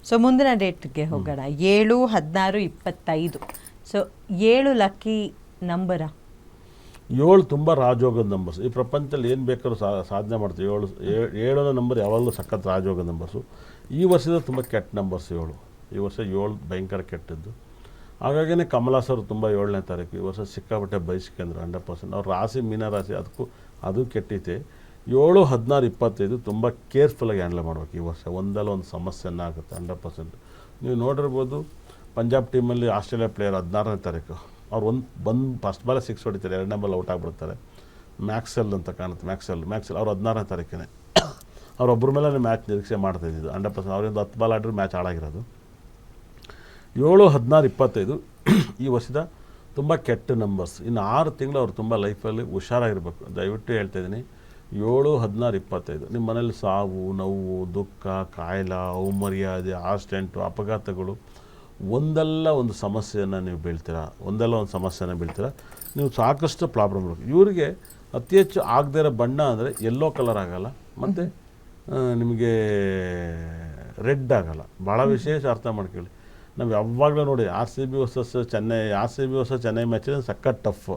So ಮುಂದಿನ ಡೇಟ್ಗೆ ಹೋಗೋಣ. 7, 16, 25. So 7 lucky ನಂಬರಾ? 7 ತುಂಬ ರಾಜಯೋಗದ ನಂಬರ್ಸ್. ಈ ಪ್ರಪಂಚದಲ್ಲಿ ಏನು ಬೇಕಾದ್ರೂ ಸಾಧನೆ ಮಾಡ್ತೀವಿ. 7ನೇ ನಂಬರ್ ಯಾವಾಗಲೂ ಸಖತ್ ರಾಜಯೋಗದ ನಂಬರ್ಸು. ಈ ವರ್ಷದ ತುಂಬ ಕೆಟ್ಟ ನಂಬರ್ಸ್ 7. ಈ ವರ್ಷ 7 ಭಯಂಕರ ಕೆಟ್ಟದ್ದು. ಹಾಗಾಗಿನೇ ಕಮಲಾಸ್ ಅವರು ತುಂಬ 7ನೇ ತಾರೀಕು ಈ ವರ್ಷ ಸಿಕ್ಕಾಪಟ್ಟೆ ಬಯಸ್ಕೊಂಡ್ರು 100%. ಅವ್ರ ರಾಶಿ ಮೀನ ರಾಶಿ, ಅದು ಕೆಟ್ಟೈತೆ. 7, 16, 25 ತುಂಬ ಕೇರ್ಫುಲ್ಲಾಗಿ ಹ್ಯಾಂಡಲ್ ಮಾಡ್ಬೇಕು ಈ ವರ್ಷ. ಒಂದಲ್ಲ ಒಂದು ಸಮಸ್ಯೆನ ಆಗುತ್ತೆ 100%. ನೀವು ನೋಡಿರ್ಬೋದು, ಪಂಜಾಬ್ ಟೀಮಲ್ಲಿ ಆಸ್ಟ್ರೇಲಿಯಾ ಪ್ಲೇಯರ್ 16ನೇ ತಾರೀಕು ಅವ್ರು ಬಂದು ಫಸ್ಟ್ ಬಾಲ್ 6 ಹೊಡಿತಾರೆ, 2ನೇ ಬಾಲ್ ಔಟ್ ಆಗಿಬಿಡ್ತಾರೆ. ಮ್ಯಾಕ್ಸೆಲ್ ಅಂತ ಕಾಣುತ್ತೆ, ಮ್ಯಾಕ್ಸೆಲ್ ಅವ್ರು 16ನೇ ತಾರೀಕಿನೇ ಅವರೊಬ್ಬರ ಮೇಲೆ ಮ್ಯಾಚ್ ನಿರೀಕ್ಷೆ ಮಾಡ್ತಾಯಿದ್ದು 100%. ಅವರಿಂದ 10 ಬಾಲ್ ಆಡಿದ್ರೆ ಮ್ಯಾಚ್ ಹಾಳಾಗಿರೋದು. 7, 16, 25 ಈ ವರ್ಷದ ತುಂಬ ಕೆಟ್ಟ ನಂಬರ್ಸ್. ಇನ್ನು 6 ತಿಂಗಳು ಅವ್ರು ತುಂಬ ಲೈಫಲ್ಲಿ ಹುಷಾರಾಗಿರ್ಬೇಕು. ದಯವಿಟ್ಟು ಹೇಳ್ತಾಯಿದ್ದೀನಿ. 7, 16, 25 ನಿಮ್ಮ ಮನೇಲಿ ಸಾವು, ನೋವು, ದುಃಖ, ಕಾಯಿಲೆ, ಅವಮರ್ಯಾದೆ, ಆಕ್ಸಿಡೆಂಟು, ಅಪಘಾತಗಳು, ಒಂದಲ್ಲ ಒಂದು ಸಮಸ್ಯೆಯನ್ನು ನೀವು ಬೀಳ್ತೀರಾ. ನೀವು ಸಾಕಷ್ಟು ಪ್ರಾಬ್ಲಮ್ ಇರಬೇಕು. ಇವರಿಗೆ ಅತಿ ಹೆಚ್ಚು ಆಗದೇ ಇರೋ ಬಣ್ಣ ಅಂದರೆ ಯೆಲ್ಲೋ ಕಲರ್ ಆಗೋಲ್ಲ, ಮತ್ತು ನಿಮಗೆ ರೆಡ್ ಆಗೋಲ್ಲ. ಭಾಳ ವಿಶೇಷ ಅರ್ಥ ಮಾಡ್ಕೊಳ್ಳಿ. ನಾವು ಯಾವಾಗಲೂ ನೋಡಿ RCB ವರ್ಸಸ್ ಚೆನ್ನೈ ಮ್ಯಾಚಿನ ಸಖತ್ ಟಫ್.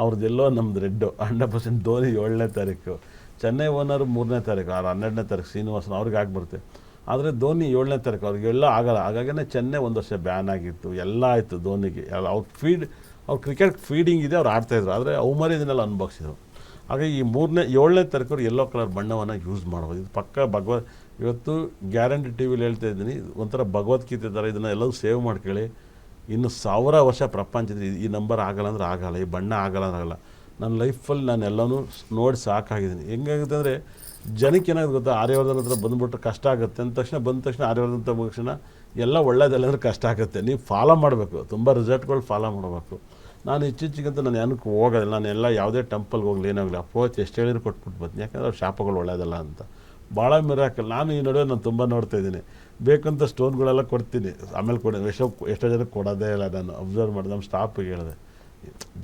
ಅವ್ರದ್ದು ಎಲ್ಲೋ ನಮ್ದು ರೆಡ್ಡು 100%. ಧೋನಿ 7ನೇ ತಾರೀಕು, ಚೆನ್ನೈ ಓನರು 3ನೇ ತಾರೀಕು, 12ನೇ ತಾರೀಕು ಶ್ರೀನಿವಾಸನ್ ಅವ್ರಿಗೆ ಆಗಿಬರುತ್ತೆ. ಆದರೆ ಧೋನಿ 7ನೇ ತಾರೀಕು ಅವ್ರಿಗೆಲ್ಲ ಆಗಲ್ಲ. ಹಾಗಾಗಿನೇ ಚೆನ್ನೈ ಒಂದು ವರ್ಷ ಬ್ಯಾನ್ ಆಗಿತ್ತು, ಎಲ್ಲ ಆಯಿತು ಧೋನಿಗೆ. ಅವ್ರ ಕ್ರಿಕೆಟ್ ಫೀಡಿಂಗ್ ಇದೆ, ಅವ್ರು ಆಡ್ತಾಯಿದ್ರು, ಆದರೆ ಅವಮರ್ಯಾದನ್ನೆಲ್ಲ ಅನುಭವಿಸಿದ್ರು. ಹಾಗಾಗಿ ಈ 7ನೇ ತಾರೀಕು ಯೆಲ್ಲೋ ಕಲರ್ ಬಣ್ಣವನ್ನು ಯೂಸ್ ಮಾಡ್ಬೋದು. ಇದು ಪಕ್ಕ ಇವತ್ತು ಗ್ಯಾರಂಟಿ TV ಹೇಳ್ತಾ ಇದ್ದೀನಿ, ಒಂಥರ ಭಗವದ್ಗೀತೆ ಥರ. ಇದನ್ನು ಎಲ್ಲರೂ ಸೇವ್ ಮಾಡ್ಕೊಳ್ಳಿ. ಇನ್ನು 1000 ವರ್ಷ ಪ್ರಪಂಚದ ಈ ನಂಬರ್ ಆಗಲ್ಲ ಅಂದ್ರೆ ಆಗಲ್ಲ, ಈ ಬಣ್ಣ ಆಗಲ್ಲ ಅಂದ್ರೆ ಆಗಲ್ಲ. ನನ್ನ ಲೈಫಲ್ಲಿ ನಾನು ಎಲ್ಲನೂ ನೋಡಿ ಸಾಕಾಗಿದ್ದೀನಿ. ಹೆಂಗಾಗುತ್ತೆ ಅಂದರೆ ಜನಕ್ಕೆ ಏನಾಗುತ್ತೆ ಗೊತ್ತಾ, ಆರ್ಯವರ್ಧನ್ ಹತ್ರ ಬಂದುಬಿಟ್ರೆ ಕಷ್ಟ ಆಗುತ್ತೆ ಬಂದ ತಕ್ಷಣ ಆರ್ಯವರ್ಧನ್ ತಕ್ಷಣ ಎಲ್ಲ ಒಳ್ಳೇದಲ್ಲ ಅಂದರೆ ಕಷ್ಟ ಆಗುತ್ತೆ. ನೀವು ಫಾಲೋ ಮಾಡಬೇಕು, ತುಂಬ ರಿಸಲ್ಟ್ಗಳು ಫಾಲೋ ಮಾಡಬೇಕು. ನಾನು ಇತ್ತೀಚೆಗಂತ ನಾನು ಏನಕ್ಕೆ ಹೋಗೋದಿಲ್ಲ. ನಾನು ಎಲ್ಲ ಯಾವುದೇ ಟೆಂಪಲ್ಗೆ ಹೋಗಲಿ ಏನಾಗಲಿ ಅಪ್ರೋಚ್ ಎಷ್ಟು ಹೇಳಿದ್ರು ಕೊಟ್ಬಿಟ್ಟು ಬರ್ತೀನಿ, ಯಾಕಂದರೆ ಅವ್ರು ಶಾಪಗಳು ಒಳ್ಳೇದಲ್ಲ ಅಂತ. ಭಾಳ ಮಿರಾಕಲ್. ನಾನು ಈ ನಡುವೆ ನಾನು ತುಂಬ ನೋಡ್ತಾಯಿದ್ದೀನಿ. ಬೇಕಂತ ಸ್ಟೋನ್ಗಳೆಲ್ಲ ಕೊಡ್ತೀನಿ, ಆಮೇಲೆ ಎಷ್ಟೋ ಜನಕ್ಕೆ ಕೊಡೋದೇ ಇಲ್ಲ. ನಾನು ಅಬ್ಸರ್ವ್ ಮಾಡಿದೆ, ನಮ್ಮ ಸ್ಟಾಫಿಗೆ ಹೇಳಿದೆ,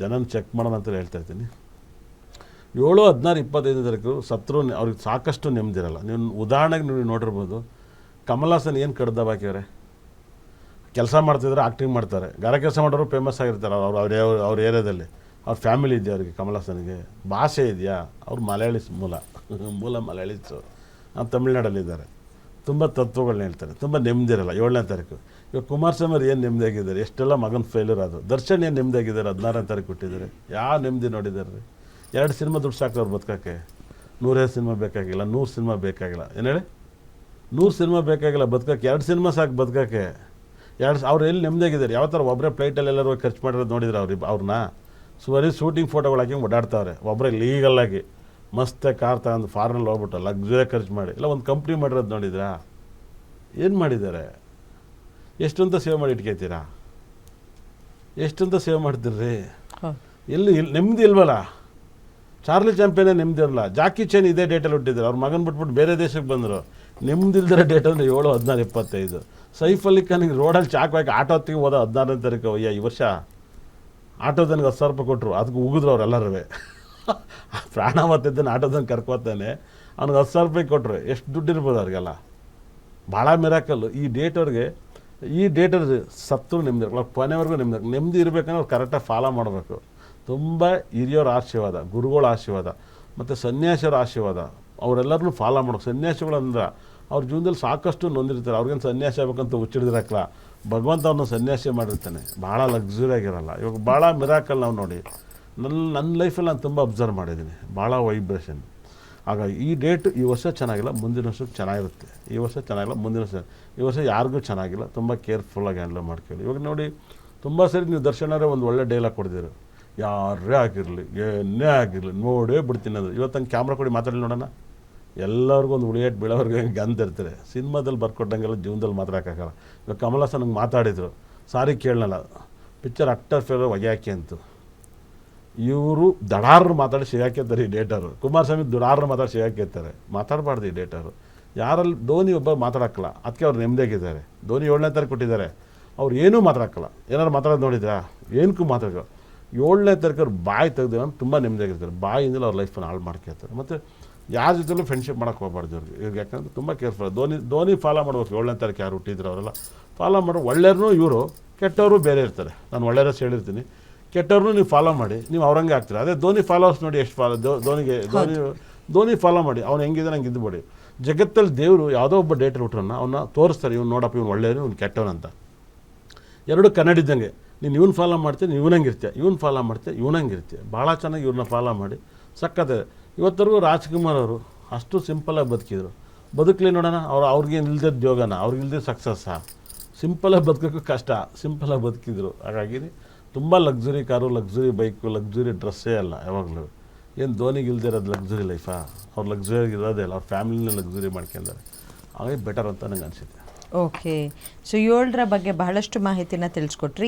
ಜನನ ಚೆಕ್ ಮಾಡೋಣ ಅಂತ ಹೇಳ್ತಾಯಿದ್ದೀನಿ. 7, 16, 25 ತಾರೀಕು ಸತ್ರು ಅವ್ರಿಗೆ ಸಾಕಷ್ಟು ನೆಮ್ಮದಿರಲ್ಲ. ನೀವು ಉದಾಹರಣೆಗೆ ನೀವು ನೋಡಿರ್ಬೋದು, ಕಮಲ್ ಹಾಸನ್ ಏನು ಕಡ್ದ ಹಾಕಿದ್ದಾರೆ. ಕೆಲಸ ಮಾಡ್ತಿದ್ರೆ ಆ್ಯಕ್ಟಿಂಗ್ ಮಾಡ್ತಾರೆ, ಗಾರ ಕೆಲಸ ಮಾಡೋರು ಫೇಮಸ್ ಆಗಿರ್ತಾರೆ ಅವ್ರ ಏರಿಯಾದಲ್ಲಿ. ಅವ್ರ ಫ್ಯಾಮಿಲಿ ಇದೆಯಾ ಅವ್ರಿಗೆ, ಕಮಲ್ ಹಾಸನ್ಗೆ ಭಾಷೆ ಇದೆಯಾ, ಅವ್ರು ಮಲಯಾಳಿಸ್ ಮೂಲ ಮಲಯಾಳಿಸು, ತಮಿಳ್ನಾಡಲ್ಲಿದ್ದಾರೆ. ತುಂಬ ತತ್ವಗಳನ್ನ ಹೇಳ್ತಾರೆ, ತುಂಬ ನೆಮ್ಮದಿರಲ್ಲ 7ನೇ ತಾರೀಕು. ಇವಾಗ ಕುಮಾರಸ್ವಾಮಿ ಅವ್ರು ಏನು ನೆಮ್ಮದಿಯಾಗಿದ್ದಾರೆ, ಎಷ್ಟೆಲ್ಲ ಮಗನ ಫೇಲ್ಯೂರ್ ಆದರು. ದರ್ಶನ್ ಏನು ನೆಮ್ಮದಿಯಾಗಿದ್ದಾರೆ, 16ನೇ ತಾರೀಕು ಕೊಟ್ಟಿದ್ದಾರೆ. ಯಾವ ನೆಮ್ಮದಿ ನೋಡಿದ್ದಾರೆ ರೀ. 2 ಸಿನಿಮಾ ದುಡ್ಡು ಸಾಕ್ತವ್ರು ಬದುಕೋಕ್ಕೆ. 150 ಸಿನಿಮಾ ಬೇಕಾಗಿಲ್ಲ, 100 ಸಿನಿಮಾ ಬೇಕಾಗಿಲ್ಲ. ಏನು ಹೇಳಿ, 100 ಸಿನಿಮಾ ಬೇಕಾಗಿಲ್ಲ ಬದುಕೋಕ್ಕೆ, 2 ಸಿನಿಮಾ ಸಾಕು ಬದುಕೋಕ್ಕೆ. ಅವ್ರು ಎಲ್ಲಿ ನೆಮ್ಮದಿಯಾಗಿದ್ದಾರೆ. ಯಾವ ಥರ ಒಬ್ಬರೇ ಫ್ಲೈಟಲ್ಲಿ ಎಲ್ಲರೂ ಖರ್ಚು ಮಾಡಿರೋದು ನೋಡಿದ್ರೆ ಅವ್ರನ್ನ ಬರೀ ಶೂಟಿಂಗ್ ಫೋಟೋಗಳು ಹಾಕಿ ಓಡಾಡ್ತಾವ್ರೆ. ಒಬ್ಬರೇ ಲೀಗಲ್ಲಾಗಿ ಮಸ್ತೆ ಕಾರ್ ತಗೊಂಡು ಫಾರಿನಲ್ಲಿ ಹೋಗ್ಬಿಟ್ಟು ಲಕ್ಸುರಿ ಖರ್ಚು ಮಾಡಿ. ಇಲ್ಲ ಒಂದು ಕಂಪ್ನಿ ಮಾಡಿರೋದು ನೋಡಿದ್ರಾ, ಏನು ಮಾಡಿದ್ದಾರೆ. ಎಷ್ಟಂತ ಸೇವ್ ಮಾಡಿ ಇಟ್ಕೊತೀರಾ, ಎಷ್ಟಂತ ಸೇವ್ ಮಾಡ್ತೀರ್ರಿ. ಎಲ್ಲಿ ನೆಮ್ಮದಿ ಇಲ್ವಲ್ಲ. ಚಾರ್ಲಿ ಚಾಂಪಿಯನ್ನೇ ನೆಮ್ಮದಿ ಇರಲ್ಲ. ಜಾಕಿ ಚೈನ್ ಇದೇ ಡೇಟಲ್ಲಿ ಹುಟ್ಟಿದ್ರು, ಅವ್ರ ಮಗನ ಬಿಟ್ಬಿಟ್ಟು ಬೇರೆ ದೇಶಕ್ಕೆ ಬಂದರು. ನೆಮ್ಮದಿಲ್ದಿರೋ ಡೇಟ್ ಅಂದರೆ 7, 16, 25. ಸೈಫ್ ಅಲಿ ಖಾನಿಗೆ ರೋಡಲ್ಲಿ ಚಾಕು ಹಾಕಿ ಆಟೋ ಹೊತ್ತಿಗೆ ಹೋದ 16ನೇ ತಾರೀಕು. ಈ ವರ್ಷ ಆಟೋದನಿಗೆ 10,000 ರೂಪಾಯಿ ಕೊಟ್ಟರು, ಅದಕ್ಕೆ ಉಗಿದ್ರು ಅವ್ರೆಲ್ಲರೂ. ಪ್ರಾಣವತ್ತಿದ್ದನ್ನು ಆಟೋದನ್ನು ಕರ್ಕೋತಾನೆ, ಅವ್ನಿಗೆ 10,000 ರೂಪಾಯಿ ಕೊಟ್ಟರು. ಎಷ್ಟು ದುಡ್ಡು ಇರ್ಬೋದು ಅವ್ರಿಗೆಲ್ಲ. ಭಾಳ ಮಿರಾಕಲ್ಲು. ಈ ಡೇಟವ್ರಿಗೆ ಸತ್ತು ನೆಮ್ಮದಿ ಇರಲ್ಲ, ಕೊನೆವರೆಗೂ ನೆಮ್ಮದಿ ಇರಬೇಕಂದ್ರೆ ಅವ್ರು ಕರೆಕ್ಟಾಗಿ ಫಾಲೋ ಮಾಡಬೇಕು. ತುಂಬ ಹಿರಿಯರ ಆಶೀರ್ವಾದ, ಗುರುಗಳ ಆಶೀರ್ವಾದ ಮತ್ತು ಸನ್ಯಾಸಿಯರ ಆಶೀರ್ವಾದ ಅವರೆಲ್ಲರನ್ನೂ ಫಾಲೋ ಮಾಡೋದು. ಸನ್ಯಾಸಿಗಳು ಅಂದ್ರೆ ಅವ್ರ ಜೀವನದಲ್ಲಿ ಸಾಕಷ್ಟು ನೊಂದಿರ್ತಾರೆ. ಅವ್ರಿಗೇನು ಸನ್ಯಾಸಿ ಆಗ್ಬೇಕಂತ ಹುಚ್ಚಿಡಿದಿರಕ್ಕಲ್ಲ, ಭಗವಂತ ಅವ್ರನ್ನ ಸನ್ಯಾಸಿ ಮಾಡಿರ್ತಾನೆ. ಭಾಳ ಲಕ್ಸುರಿ ಆಗಿರಲ್ಲ. ಇವಾಗ ಭಾಳ ಮಿರಾಕಲ್ ನಾವು ನೋಡಿ. ನನ್ನ ಲೈಫಲ್ಲಿ ನಾನು ತುಂಬ ಅಬ್ಸರ್ವ್ ಮಾಡಿದ್ದೀನಿ, ಭಾಳ ವೈಬ್ರೇಷನ್. ಹಾಗಾಗಿ ಈ ಡೇಟ್ ಈ ವರ್ಷ ಚೆನ್ನಾಗಿಲ್ಲ, ಮುಂದಿನ ವರ್ಷಕ್ಕೆ ಚೆನ್ನಾಗಿರುತ್ತೆ. ಈ ವರ್ಷ ಚೆನ್ನಾಗಿಲ್ಲ, ಮುಂದಿನ ವರ್ಷ. ಈ ವರ್ಷ ಯಾರಿಗೂ ಚೆನ್ನಾಗಿಲ್ಲ. ತುಂಬ ಕೇರ್ಫುಲ್ಲಾಗಿ ಹ್ಯಾಂಡಲ್ ಮಾಡ್ಕೊಳ್ಳಿ. ಇವಾಗ ನೋಡಿ, ತುಂಬ ಸರಿ ನೀವು ದರ್ಶನರೇ ಒಂದು ಒಳ್ಳೆ ಡೈಲಾಗ್ ಕೊಡ್ತೀರಿ, ಯಾರೇ ಆಗಿರಲಿ ಏನೇ ಆಗಿರಲಿ ನೋಡೇ ಬಿಡ್ತೀನಿ ಅದು. ಇವತ್ತು ಹಂಗೆ ಕ್ಯಾಮ್ರಾ ಕೊಡಿ ಮಾತಾಡಲಿ ನೋಡೋಣ. ಎಲ್ಲರಿಗೂ ಒಂದು ಉಳಿಯೇಟ್ ಬೀಳೋರ್ಗೆ ಹಂಗೆ ಅಂತಿರ್ತಾರೆ. ಸಿನಿಮಾದಲ್ಲಿ ಬರ್ಕೊಟ್ಟಂಗೆಲ್ಲ ಜೀವನದಲ್ಲಿ ಮಾತಾಡೋಕ್ಕಾಗಲ್ಲ. ಇವಾಗ ಕಮಲ್ ಹಾಸನ್ ಹಂಗೆ ಮಾತಾಡಿದರು, ಸಾರಿ ಕೇಳಲ್ಲ, ಪಿಕ್ಚರ್ ಆಕ್ಟರ್ ಫೇವರ್ ಒಗ್ಯಾಕೆ ಅಂತು. ಇವರು ದಡಾರರು ಮಾತಾಡಿ ಸಿಗಾಕಿರ್ತಾರೆ ಈ ಡೇಟರು. ಕುಮಾರಸ್ವಾಮಿ ದಡಾರರು ಮಾತಾಡಿ ಸಿಗಾಕಿರ್ತಾರೆ. ಮಾತಾಡಬಾರ್ದು ಈ ಡೇಟರು. ಯಾರಲ್ಲಿ ಧೋನಿ ಒಬ್ಬ ಮಾತಾಡೋಕ್ಕಲ್ಲ, ಅದಕ್ಕೆ ಅವ್ರು ನೆಮ್ಮದಿಯಾಗಿದ್ದಾರೆ. ಧೋನಿ 7ನೇ ತಾರೀಕು ಕೊಟ್ಟಿದ್ದಾರೆ, ಅವ್ರು ಏನೂ ಮಾತಾಡೋಕ್ಕಲ್ಲ. ಏನಾರು ಮಾತಾಡೋದು ನೋಡಿದ್ರಾ, ಏನಕ್ಕೂ ಮಾತಾಡೋ. 7ನೇ ತಾರೀಕು ಅವ್ರು ಬಾಯಿ ತೆಗೆದು ತುಂಬ ನೆಮ್ಮದಿಯಾಗಿರ್ತಾರೆ. ಬಾಯಿಂದಲೇ ಅವ್ರ ಲೈಫನ್ನು ಹಾಳು ಮಾಡ್ಕೊಳ್ತಾರೆ. ಮತ್ತು ಯಾರ ಜೊತೆಲೂ ಫ್ರೆಂಡ್ಶಿಪ್ ಮಾಡೋಕ್ಕೆ ಹೋಗ್ಬಾರ್ದು ಇವ್ರಿಗೆ ಯಾಕಂದರೆ ತುಂಬ ಕೇರ್ಫುಲ್. ಧೋನಿ ಫಾಲೋ ಮಾಡ್ಬೇಕು. 7ನೇ ತಾರೀಕು ಯಾರು ಹುಟ್ಟಿದ್ರು ಅವರೆಲ್ಲ ಫಾಲೋ ಮಾಡೋ. ಒಳ್ಳೆಯವ್ರನ್ನೂ ಇವರು, ಕೆಟ್ಟವರು ಬೇರೆ ಇರ್ತಾರೆ. ನಾನು ಒಳ್ಳೆಯರಸ್ ಹೇಳಿರ್ತೀನಿ, ಕೆಟ್ಟವ್ರನ್ನೂ ನೀವು ಫಾಲೋ ಮಾಡಿ, ನೀವು ಅವ್ರಂಗೆ ಆಗ್ತೀರಾ. ಅದೇ ಧೋನಿ ಫಾಲೋವರ್ಸ್ ನೋಡಿ ಎಷ್ಟು ಧೋನಿ ಫಾಲೋ ಮಾಡಿ, ಅವ್ನು ಹೆಂಗಿದೆ ನಂಗೆ ಇದ್ಬಿಡಿ. ಜಗತ್ತಲ್ಲಿ ದೇವರು ಯಾವುದೋ ಒಬ್ಬ ಡೇಟರ್ ಹುಟ್ರನ್ನ ಅವನ್ನ ತೋರಿಸ್ತಾರೆ, ಇವ್ನು ನೋಡಪ್ಪ ಇವ್ನು ಒಳ್ಳೆಯವರು, ಇವ್ನು ಕೆಟ್ಟವನಂತ. ಎರಡು ಕನ್ನಡಿದ್ದಂಗೆ. ನೀನು ಇವ್ನು ಫಾಲೋ ಮಾಡ್ತೀಯ, ನೀವು ಇವನಂಗಿರ್ತೀಯ, ಇವ್ನು ಫಾಲೋ ಮಾಡ್ತೀಯ, ಇವನಂಗಿರ್ತೀಯ. ಭಾಳ ಚೆನ್ನಾಗಿ ಇವ್ರನ್ನ ಫಾಲೋ ಮಾಡಿ ಸಕ್ಕತ್ತೆ. ಇವತ್ತರೆಗೂ ರಾಜ್ಕುಮಾರ್ ಅವರು ಅಷ್ಟು ಸಿಂಪಲಾಗಿ ಬದುಕಿದ್ರು. ಬದುಕಲಿ ನೋಡೋಣ. ಅವ್ರಿಗೇನು ಇಲ್ದಿದ್ದ ಯೋಗನ, ಅವ್ರಿಗಿಲ್ದಿದ್ದ ಸಕ್ಸಸ್ಸಾ? ಸಿಂಪಲಾಗಿ ಬದುಕೋಕ್ಕೂ ಕಷ್ಟ, ಸಿಂಪಲಾಗಿ ಬದುಕಿದ್ರು. ಹಾಗಾಗಿ ತುಂಬ luxury car, luxury bike, luxury ಡ್ರೆಸ್ಸೇ ಅಲ್ಲ ಯಾವಾಗಲೂ. ಏನು ಧೋನಿಗೆ ಇಲ್ದಿರೋದು ಲಕ್ಸುರಿ ಲೈಫಾ? ಅವ್ರು ಲಕ್ಸುರಿ ಇರೋದೇ ಅಲ್ಲ, ಅವ್ರ ಫ್ಯಾಮಿಲಿನ ಲಕ್ಸುರಿ ಮಾಡ್ಕೊಂಡಿದ್ದಾರೆ. ಹಾಗಾಗಿ ಬೆಟರ್ ಅಂತ ನಂಗೆ ಅನಿಸುತ್ತೆ. ಓಕೆ. ಸೊ 7ರ ಬಗ್ಗೆ ಬಹಳಷ್ಟು ಮಾಹಿತಿನ ತಿಳಿಸ್ಕೊಟ್ರಿ.